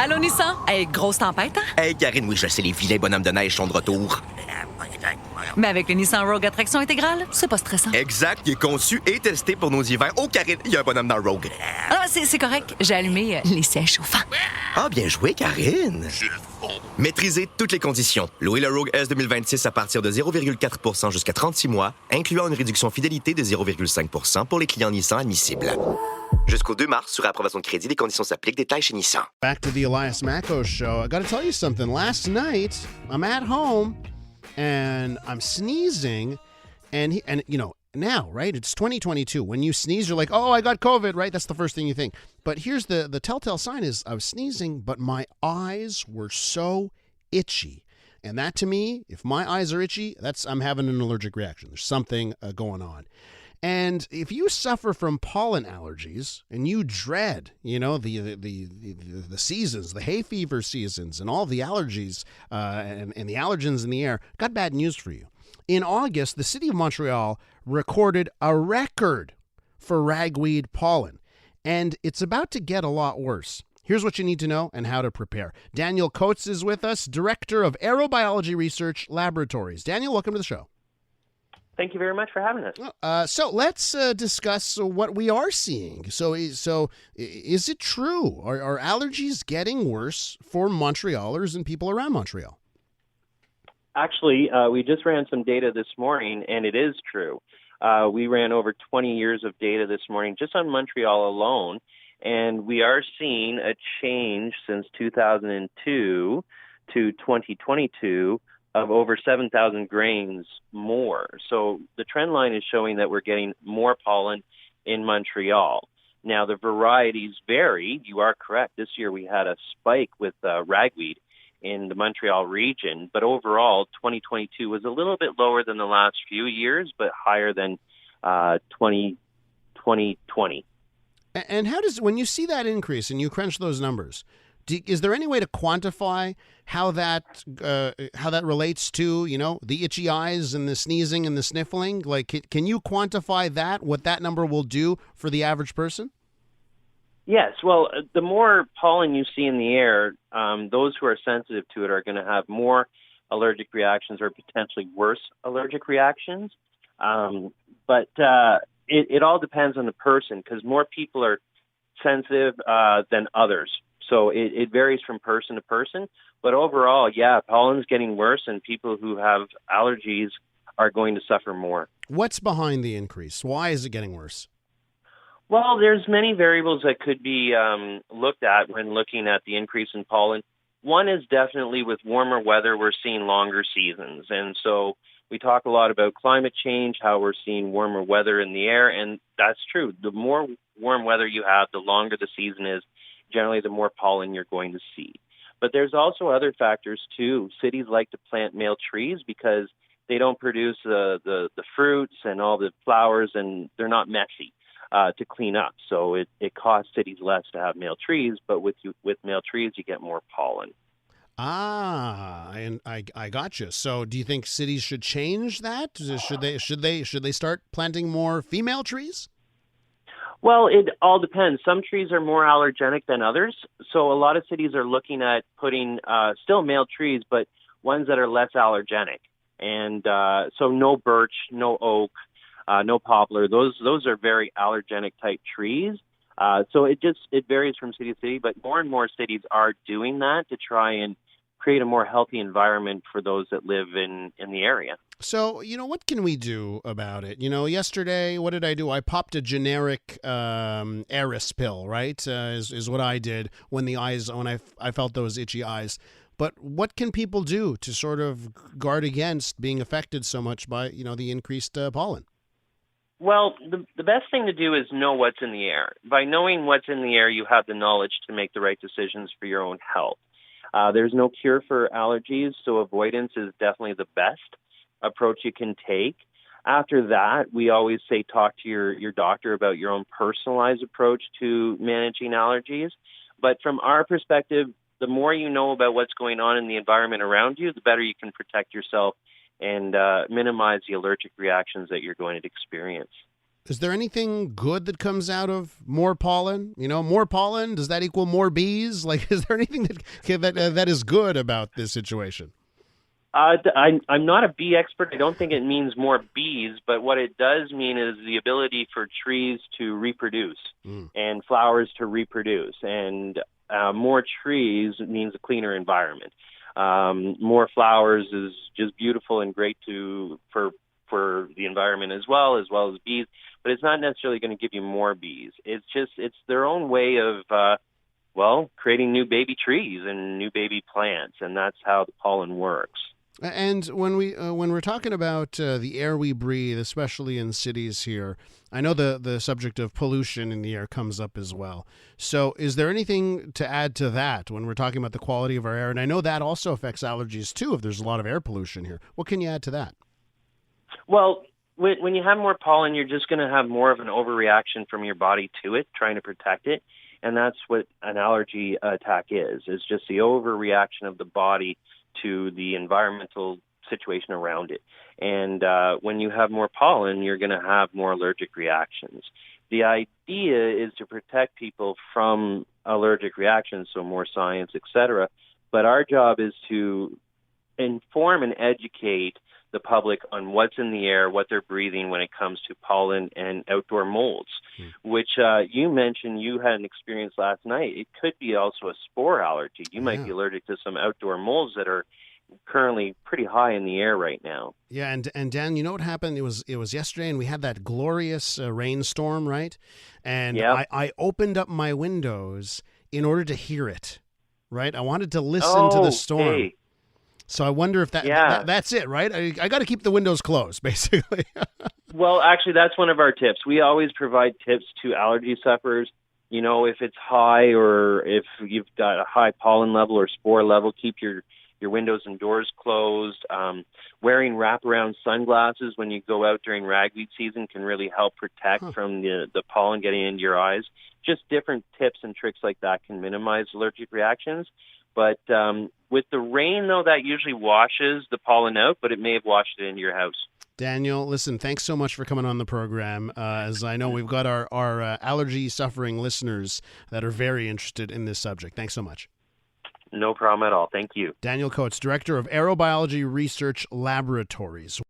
Allô, Nissan? Hey, grosse tempête, hein? Hey, Karine, oui, je sais, les vilains bonhommes de neige sont de retour. Mais avec le Nissan Rogue à traction intégrale, c'est pas stressant. Exact, il est conçu et testé pour nos hivers. Oh, Karine, il y a un bonhomme dans le Rogue. Ah, c'est correct. J'ai allumé les sièges chauffants. Ah, bien joué, Karine. Maîtrisez toutes les conditions. Louez le Rogue S 2026 à partir de 0,4% jusqu'à 36 mois, incluant une réduction fidélité de 0,5% pour les clients Nissan admissibles. Jusqu'au 2 mars, sur approbation de crédit, les conditions s'appliquent. Détails chez Nissan. Back to the Elias Macko show. I got to tell you something. Last night, I'm at home and I'm sneezing, and you know, now, right? It's 2022. When you sneeze, you're like, "Oh, I got COVID," right? That's the first thing you think. But here's the telltale sign: is I was sneezing, but my eyes were so itchy. And that, to me, if my eyes are itchy, I'm having an allergic reaction. There's something going on. And if you suffer from pollen allergies and you dread, you know, the seasons, the hay fever seasons, and all the allergies and the allergens in the air, got bad news for you. In August, the city of Montreal recorded a record for ragweed pollen, and it's about to get a lot worse. Here's what you need to know and how to prepare. Daniel Coates is with us, Director of Aerobiology Research Laboratories. Daniel, welcome to the show. Thank you very much for having us. So let's discuss what we are seeing. So is it true? Are allergies getting worse for Montrealers and people around Montreal? Actually, we just ran some data this morning, and it is true. We ran over 20 years of data this morning just on Montreal alone, and we are seeing a change since 2002 to 2022 of over 7,000 grains more. So the trend line is showing that we're getting more pollen in Montreal. Now, the varieties vary. You are correct. This year we had a spike with ragweed in the Montreal region, but overall, 2022 was a little bit lower than the last few years, but higher than 2020. And how when you see that increase and you crunch those numbers, is there any way to quantify how that relates to, you know, the itchy eyes and the sneezing and the sniffling? Like, can you quantify that, what that number will do for the average person? Yes. Well, the more pollen you see in the air, those who are sensitive to it are going to have more allergic reactions or potentially worse allergic reactions. But it all depends on the person, because more people are sensitive than others. So it varies from person to person. But overall, yeah, pollen's getting worse, and people who have allergies are going to suffer more. What's behind the increase? Why is it getting worse? Well, there's many variables that could be looked at when looking at the increase in pollen. One is definitely with warmer weather, we're seeing longer seasons. And so we talk a lot about climate change, how we're seeing warmer weather in the air, and that's true. The more warm weather you have, the longer the season is. Generally, the more pollen you're going to see. But there's also other factors, too. Cities like to plant male trees because they don't produce the fruits and all the flowers, and they're not messy to clean up. So it costs cities less to have male trees, but with male trees, you get more pollen. And I got you. So do you think cities should change that? Should they start planting more female trees? Well, it all depends. Some trees are more allergenic than others. So a lot of cities are looking at putting still male trees, but ones that are less allergenic. And so no birch, no oak, no poplar. Those are very allergenic type trees. So it varies from city to city, but more and more cities are doing that to try and create a more healthy environment for those that live in the area. So, you know, what can we do about it? You know, yesterday, what did I do? I popped a generic Aeris pill, right, is what I did when I felt those itchy eyes. But what can people do to sort of guard against being affected so much by, you know, the increased pollen? Well, the best thing to do is know what's in the air. By knowing what's in the air, you have the knowledge to make the right decisions for your own health. There's no cure for allergies, so avoidance is definitely the best approach you can take. After that, we always say talk to your doctor about your own personalized approach to managing allergies. But from our perspective, the more you know about what's going on in the environment around you, the better you can protect yourself and minimize the allergic reactions that you're going to experience. Is there anything good that comes out of more pollen? More pollen, does that equal more bees? Like, is there anything that is good about this situation? I'm not a bee expert. I don't think it means more bees, but what it does mean is the ability for trees to reproduce and flowers to reproduce. And more trees means a cleaner environment. More flowers is just beautiful and great for the environment as well as bees. But it's not necessarily going to give you more bees. It's their own way of creating new baby trees and new baby plants, and that's how the pollen works. And when we're talking about the air we breathe, especially in cities here, I know the subject of pollution in the air comes up as well. So is there anything to add to that when we're talking about the quality of our air? And I know that also affects allergies too if there's a lot of air pollution here. What can you add to that? Well, when you have more pollen, you're just going to have more of an overreaction from your body to it, trying to protect it. And that's what an allergy attack is. It's just the overreaction of the body to the environmental situation around it. And when you have more pollen, you're going to have more allergic reactions. The idea is to protect people from allergic reactions, so more science, etc. But our job is to inform and educate the public on what's in the air, what they're breathing when it comes to pollen and outdoor molds, which you mentioned you had an experience last night. It could be also a spore allergy. You might be allergic to some outdoor molds that are currently pretty high in the air right now. Yeah, and Dan, you know what happened? It was yesterday, and we had that glorious rainstorm, right? And I opened up my windows in order to hear it, right? I wanted to listen to the storm. Hey. So I wonder if that's it, right? I got to keep the windows closed, basically. Well, actually, that's one of our tips. We always provide tips to allergy sufferers. If it's high or if you've got a high pollen level or spore level, keep your windows and doors closed. Wearing wraparound sunglasses when you go out during ragweed season can really help protect from the pollen getting into your eyes. Just different tips and tricks like that can minimize allergic reactions. But with the rain, though, that usually washes the pollen out, but it may have washed it into your house. Daniel, listen, thanks so much for coming on the program. As I know, we've got our allergy-suffering listeners that are very interested in this subject. Thanks so much. No problem at all. Thank you. Daniel Coates, Director of Aerobiology Research Laboratories.